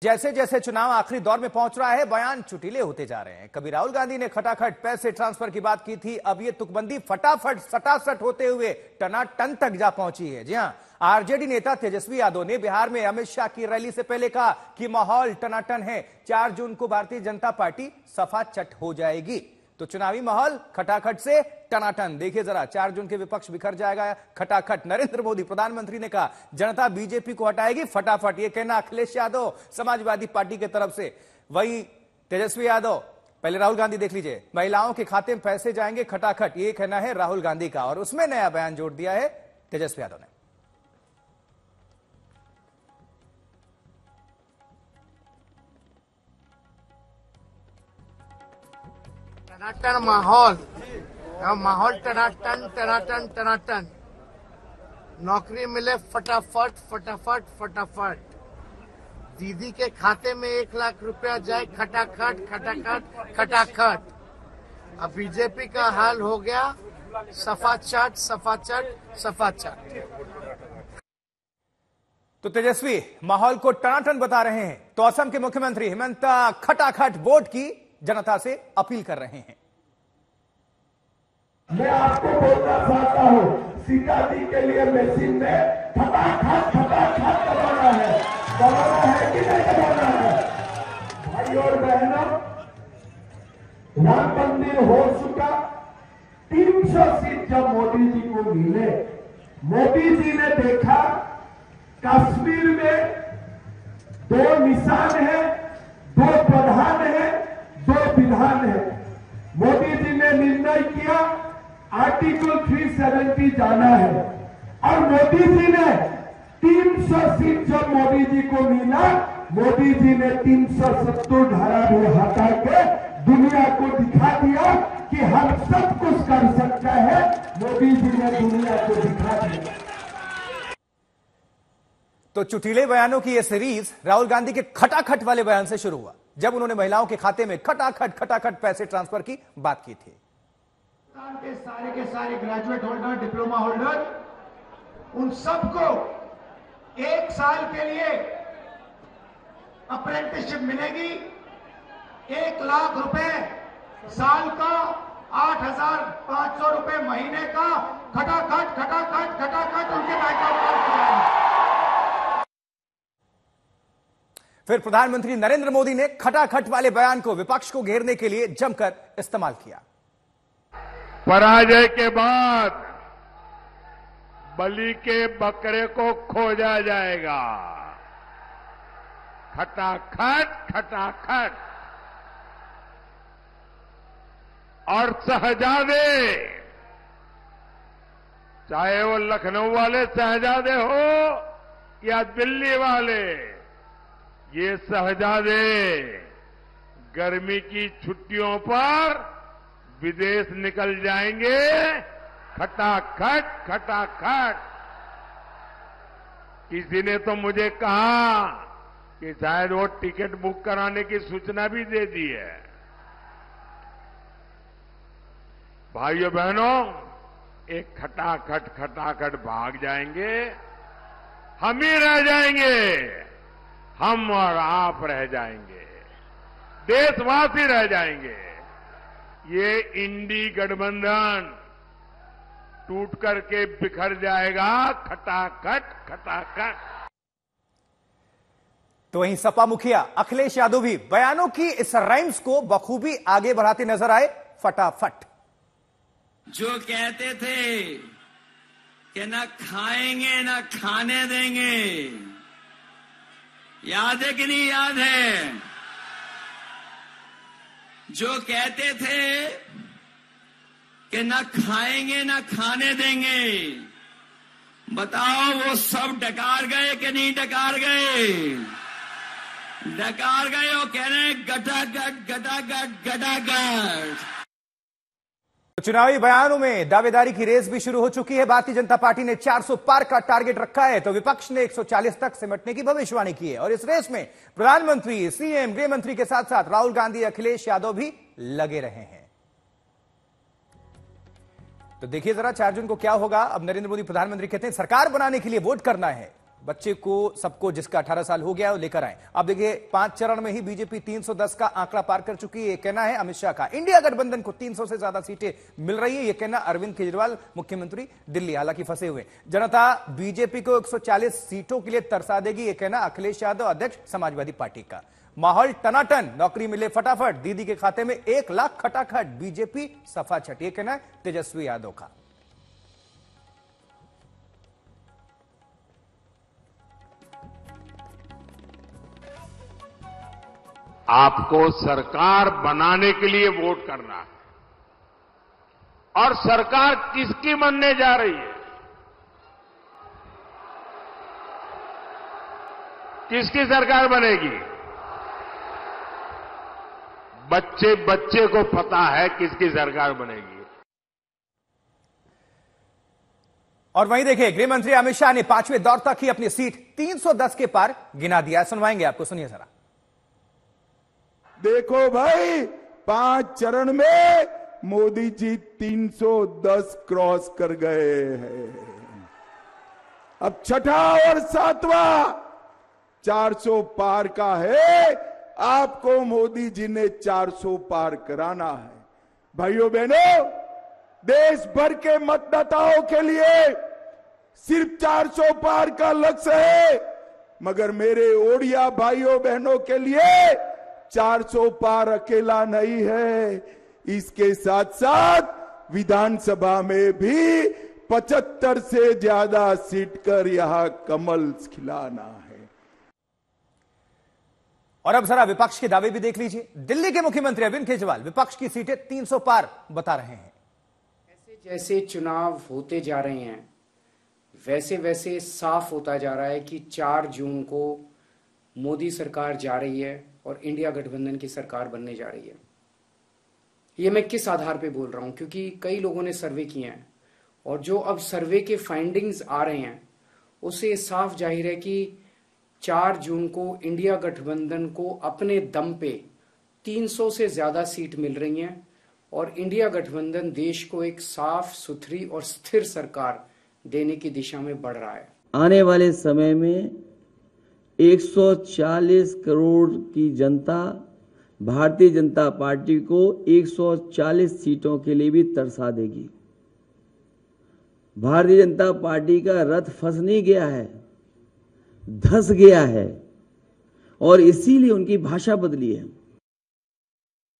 जैसे जैसे चुनाव आखिरी दौर में पहुंच रहा है, बयान चुटीले होते जा रहे हैं। कभी राहुल गांधी ने खटाखट पैसे ट्रांसफर की बात की थी, अब ये तुकबंदी फटाफट सटासट होते हुए टनाटन तक जा पहुंची है। जी हां, आरजेडी नेता तेजस्वी यादव ने बिहार में अमित शाह की रैली से पहले कहा कि माहौल टनाटन है, 4 जून को भारतीय जनता पार्टी सफाचट हो जाएगी। तो चुनावी माहौल खटाखट से टनाटन। देखिए जरा, 4 जून के विपक्ष बिखर जाएगा खटाखट। नरेंद्र मोदी प्रधानमंत्री ने कहा जनता बीजेपी को हटाएगी फटाफट, यह कहना अखिलेश यादव समाजवादी पार्टी की तरफ से। वहीं तेजस्वी यादव, पहले राहुल गांधी देख लीजिए, महिलाओं के खाते में पैसे जाएंगे खटाखट, यह कहना है राहुल गांधी का। और उसमें नया बयान जोड़ दिया है तेजस्वी यादव ने। टनाटन माहौल टनाटन टनाटन टनाटन। नौकरी मिले फटाफट फटाफट फटाफट। दीदी के खाते में 1 लाख रुपया जाए खटाखट खटाखट खटाखट। अब बीजेपी का हाल हो गया सफाचट सफाचट सफाचट। तो तेजस्वी माहौल को टनाटन बता रहे हैं, तो असम के मुख्यमंत्री हेमंत खटाखट वोट की जनता से अपील कर रहे हैं। मैं आपको बोलना चाहता हूं, सीता जी के लिए मशीन में फटाखट दबाना है कि नहीं दबाना है? भाई और बहनों, राम मंदिर हो चुका, 300 सीट जब मोदी जी को मिले, मोदी जी ने देखा कश्मीर में 2 निशान है, 2 प्रधान है, 2 विधान है। मोदी जी ने निर्णय किया आर्टिकल 370 जाना है, और मोदी जी ने 300 सीट जब मोदी जी को मिला, मोदी जी ने 370 धारा भी हटा के दुनिया को दिखा दिया कि हम सब कुछ कर सकते हैं। मोदी जी ने दुनिया को दिखा दिया। तो चुटीले बयानों की यह सीरीज राहुल गांधी के खटाखट वाले बयान से शुरू हुआ, जब उन्होंने महिलाओं के खाते में खटाखट पैसे ट्रांसफर की बात की थी। के सारे ग्रेजुएट होल्डर, डिप्लोमा होल्डर, उन सबको 1 साल के लिए अप्रेंटिसशिप मिलेगी। 1 लाख रुपए साल का, 8,500 रुपए महीने का। खटाखट खटाखट खटाखट उनके बैंक अकाउंट में। फिर प्रधानमंत्री नरेंद्र मोदी ने खटाखट वाले बयान को विपक्ष को घेरने के लिए जमकर इस्तेमाल किया। पराजय के बाद बलि के बकरे को खोजा जाएगा। खटाखट खटाखट। और शहजादे, चाहे वो लखनऊ वाले शहजादे हो या दिल्ली वाले, ये शहजादे गर्मी की छुट्टियों पर विदेश निकल जाएंगे। खटाखट खटाखट। किसी ने तो मुझे कहा कि शायद वो टिकट बुक कराने की सूचना भी दे दी है। भाइयों बहनों, एक खटाखट खटाखट भाग जाएंगे, हम ही रह जाएंगे, हम और आप रह जाएंगे, देशवासी रह जाएंगे। ये इंडी गठबंधन टूट करके बिखर जाएगा। खटाखट खटाखट। तो वहीं सपा मुखिया अखिलेश यादव भी बयानों की इस राइम्स को बखूबी आगे बढ़ाते नजर आए। फटाफट। जो कहते थे कि ना खाएंगे ना खाने देंगे, याद है कि नहीं याद है? जो कहते थे कि ना खाएंगे ना खाने देंगे, बताओ वो सब डकार गए कि नहीं डकार गए? डकार गए। वो कह रहे हैं गटागट गटागट गटागट। चुनावी बयानों में दावेदारी की रेस भी शुरू हो चुकी है। भारतीय जनता पार्टी ने 400 पार का टारगेट रखा है, तो विपक्ष ने 140 तक सिमटने की भविष्यवाणी की है। और इस रेस में प्रधानमंत्री, सीएम, गृह मंत्री के साथ साथ राहुल गांधी, अखिलेश यादव भी लगे रहे हैं। तो देखिए जरा 4 जून को क्या होगा। अब नरेंद्र मोदी प्रधानमंत्री कहते हैं सरकार बनाने के लिए वोट करना है, बच्चे को सबको जिसका 18 साल हो गया है वो लेकर आए। अब देखिए 5 चरण में ही बीजेपी 310 का आंकड़ा पार कर चुकी है, ये कहना है अमित शाह का। इंडिया गठबंधन को 300 से ज्यादा सीटें मिल रही है, ये कहना अरविंद केजरीवाल मुख्यमंत्री दिल्ली, हालांकि फंसे हुए। जनता बीजेपी को 140 सीटों के लिए तरसा देगी, ये कहना अखिलेश यादव अध्यक्ष समाजवादी पार्टी का। माहौल टनाटन, नौकरी मिले फटाफट, दीदी के खाते में 1 लाख खटाखट, बीजेपी सफा छट, ये कहना है तेजस्वी यादव का। आपको सरकार बनाने के लिए वोट करना है, और सरकार किसकी बनने जा रही है, किसकी सरकार बनेगी? बच्चे बच्चे को पता है किसकी सरकार बनेगी। और वहीं देखिए गृह मंत्री अमित शाह ने 5वें दौर तक ही अपनी सीट 310 के पार गिना दिया। सुनवाएंगे आपको, सुनिए जरा। देखो भाई, 5 चरण में मोदी जी 310 क्रॉस कर गए हैं। अब छठा और 7वां 400 पार का है। आपको मोदी जी ने 400 पार कराना है। भाइयों बहनों, देश भर के मतदाताओं के लिए सिर्फ 400 पार का लक्ष्य है, मगर मेरे ओडिया भाइयों बहनों के लिए 400 पार अकेला नहीं है। इसके साथ साथ विधानसभा में भी 75 से ज्यादा सीट कर यहां कमल खिलाना है। और अब जरा विपक्ष के दावे भी देख लीजिए। दिल्ली के मुख्यमंत्री अरविंद केजरीवाल विपक्ष की सीटें 300 पार बता रहे हैं। जैसे जैसे चुनाव होते जा रहे हैं, वैसे वैसे साफ होता जा रहा है कि 4 जून को मोदी सरकार जा रही है और इंडिया गठबंधन की सरकार बनने जा रही है। ये मैं किस आधार पे बोल रहा हूं? क्योंकि कई लोगों ने सर्वे किए हैं, और जो अब सर्वे के फाइंडिंग्स आ रहे हैं उससे साफ जाहिर है कि 4 जून को इंडिया गठबंधन को अपने दम पे 300 से ज्यादा सीट मिल रही हैं, और इंडिया गठबंधन देश को एक साफ सुथरी और स्थिर सरकार देने की दिशा में बढ़ रहा है। आने वाले समय में 140 करोड़ की जनता भारतीय जनता पार्टी को 140 सीटों के लिए भी तरसा देगी। भारतीय जनता पार्टी का रथ फंस नहीं गया है, धंस गया है, और इसीलिए उनकी भाषा बदली है।